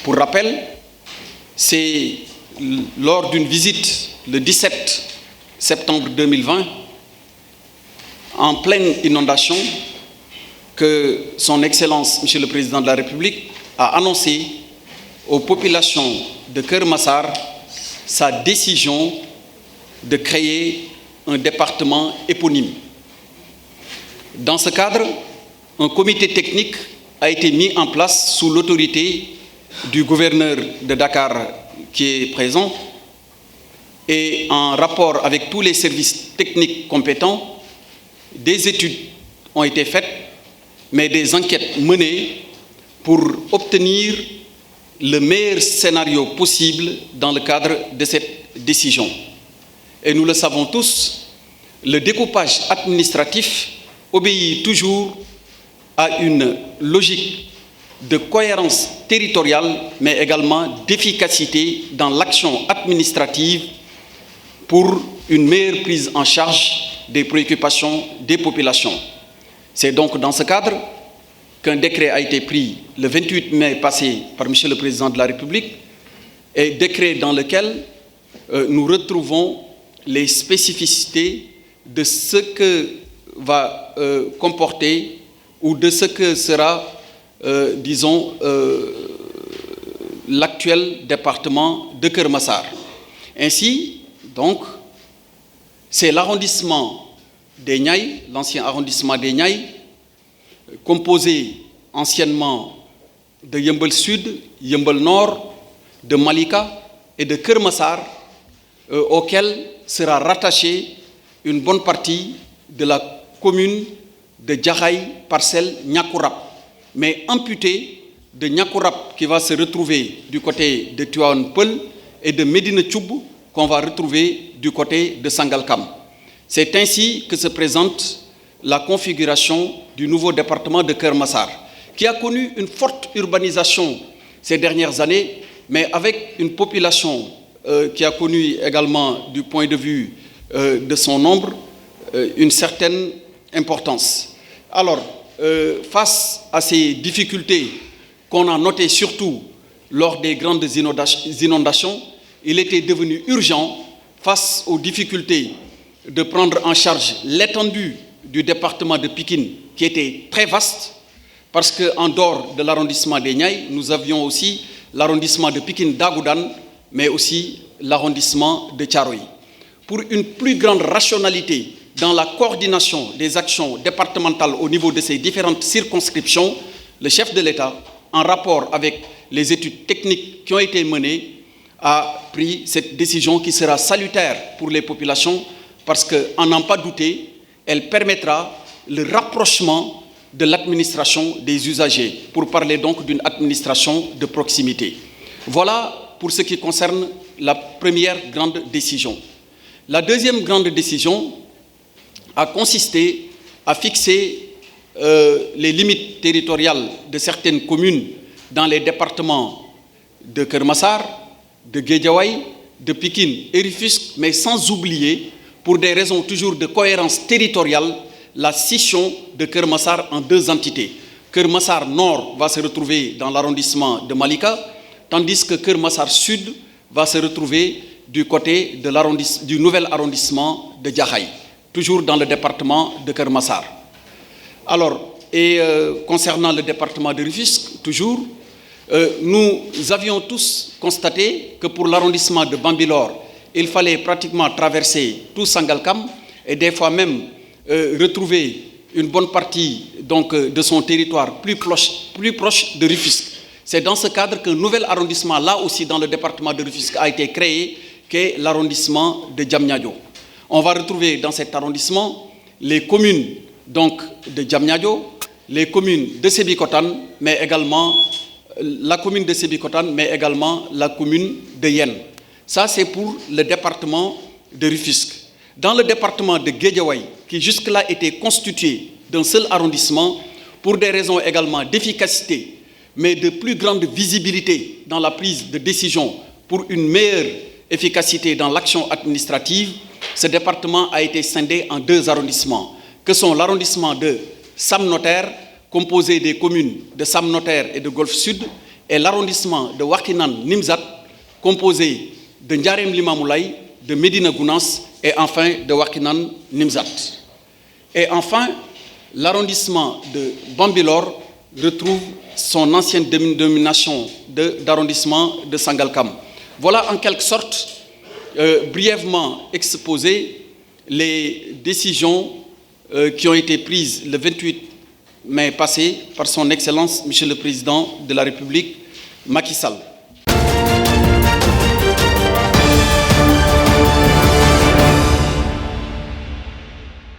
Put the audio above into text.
Pour rappel, c'est lors d'une visite le 17 septembre 2020, en pleine inondation, que son Excellence, Monsieur le Président de la République, a annoncé aux populations de Keur Massar sa décision de créer un département éponyme. Dans ce cadre, un comité technique a été mis en place sous l'autorité du gouverneur de Dakar qui est présent et en rapport avec tous les services techniques compétents. Des études ont été faites, mais des enquêtes menées pour obtenir le meilleur scénario possible dans le cadre de cette décision. Et nous le savons tous, le découpage administratif obéit toujours à une logique de cohérence territoriale, mais également d'efficacité dans l'action administrative pour une meilleure prise en charge des préoccupations des populations. C'est donc dans ce cadre qu'un décret a été pris le 28 mai passé par M. le Président de la République, et décret dans lequel nous retrouvons les spécificités de ce que va comporter ou de ce que sera, disons, l'actuel département de Keur Massar. Ainsi, donc, c'est l'arrondissement des Niayes, l'ancien arrondissement des Niayes, composé anciennement de Yeumbeul Sud, Yeumbeul Nord, de Malika et de Keur Massar, auquel sera rattachée une bonne partie de la commune de Jaxaay Parcelles Niakourab, mais amputée de Niakourab qui va se retrouver du côté de Tivaouane Peulh et de Médina Thioub qu'on va retrouver du côté de Sangalkam. C'est ainsi que se présente la configuration du nouveau département de Keur Massar, qui a connu une forte urbanisation ces dernières années, mais avec une population qui a connu également, du point de vue de son nombre, une certaine importance. Alors, face à ces difficultés qu'on a notées surtout lors des grandes inondations, il était devenu urgent, face aux difficultés, de prendre en charge l'étendue du département de Pikine, qui était très vaste, parce qu'en dehors de l'arrondissement des Niayes, nous avions aussi l'arrondissement de Pikine-Dagoudane, mais aussi l'arrondissement de Thiaroye. Pour une plus grande rationalité dans la coordination des actions départementales au niveau de ces différentes circonscriptions, le chef de l'État, en rapport avec les études techniques qui ont été menées, a pris cette décision qui sera salutaire pour les populations parce qu'en n'en pas douter, elle permettra le rapprochement de l'administration des usagers, pour parler donc d'une administration de proximité. Voilà pour ce qui concerne la première grande décision. La deuxième grande décision a consisté à fixer les limites territoriales de certaines communes dans les départements de Keur Massar, de Guédiawaye, de Pikine et Rufisque, mais sans oublier, pour des raisons toujours de cohérence territoriale, la scission de Keur Massar en deux entités. Keur Massar Nord va se retrouver dans l'arrondissement de Malika, tandis que Keur Massar Sud va se retrouver du côté de du nouvel arrondissement de Jaxaay, toujours dans le département de Keur Massar. Alors, concernant le département de Rufisque, toujours, nous avions tous constaté que pour l'arrondissement de Bambilor, il fallait pratiquement traverser tout Sangalkam et des fois même retrouver une bonne partie donc, de son territoire plus proche de Rufisque. C'est dans ce cadre qu'un nouvel arrondissement, là aussi dans le département de Rufisque, a été créé, qui est l'arrondissement de Diamniadio. On va retrouver dans cet arrondissement les communes donc, de Diamniadio, les communes de Sébikotane, mais également la commune de Sébikotane, mais également la commune de Yène. Ça, c'est pour le département de Rufisque. Dans le département de Guédiawaye, qui jusque-là était constitué d'un seul arrondissement, pour des raisons également d'efficacité, mais de plus grande visibilité dans la prise de décision pour une meilleure efficacité dans l'action administrative, ce département a été scindé en deux arrondissements, que sont l'arrondissement de Sam Notaire, composé des communes de Sam Notaire et de Golfe Sud, et l'arrondissement de Wakhinane-Nimzatt, composé de Ndiarème Limamoulaye, de Médina Gounass et enfin de Wakhinane-Nimzatt. Et enfin, l'arrondissement de Bambilor retrouve son ancienne dénomination d'arrondissement de Sangalkam. Voilà en quelque sorte, brièvement exposé, les décisions qui ont été prises le 28 mai passé par son Excellence, Monsieur le Président de la République, Macky Sall.